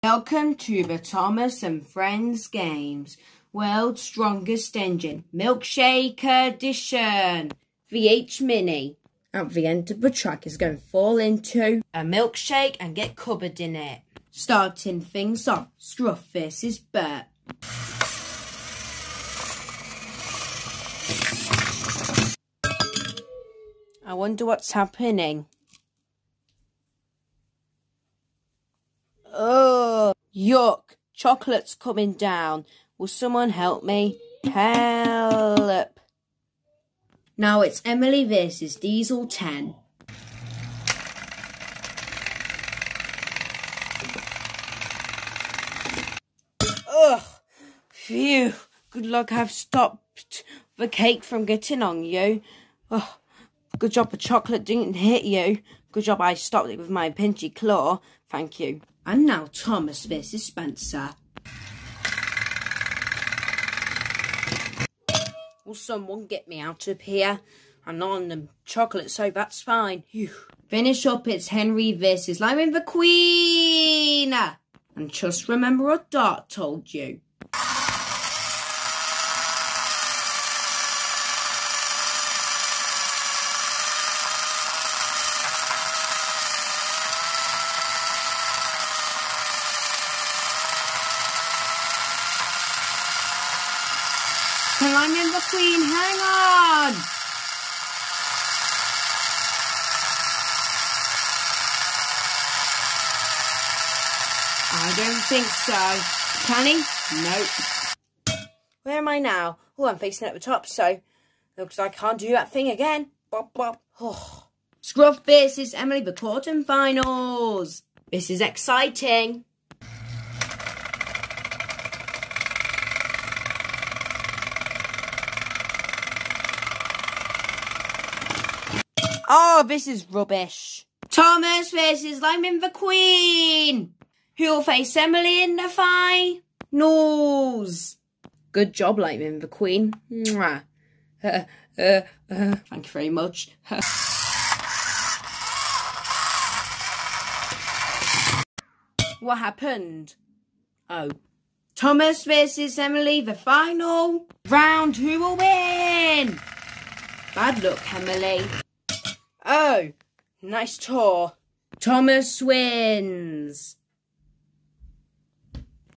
Welcome to the Thomas and Friends Games World's Strongest Engine Milkshake Edition VH Mini. At the end of the track is going to fall into a milkshake and get covered in it. Starting things off, Scruff versus Bert. I wonder what's happening. Oh, yuck. Chocolate's coming down. Will someone help me? Help. Now it's Emily versus Diesel 10. Ugh. Phew. Good luck I've stopped the cake from getting on you. Oh, good job the chocolate didn't hit you. Good job I stopped it with my pinchy claw. Thank you. And now Thomas versus Spencer. Will someone get me out of here? I'm not on the chocolate, so that's fine. Phew. Finish up, it's Henry versus Lyman the Queen. And just remember what Dart told you. Lyman the Queen, hang on! I don't think so. Can he? Nope. Where am I now? Oh, I'm facing at the top, so looks like I can't do that thing again. Bop, bop. Oh. Scruff versus Emily, the quarterfinals. This is exciting. Oh, this is rubbish. Thomas versus Lyman the Queen. Who'll face Emily in the finals? Good job, Lyman the Queen. Mwah. Thank you very much. What happened? Oh. Thomas versus Emily, the final round. Who will win? Bad luck, Emily. Oh, nice tour. Thomas wins.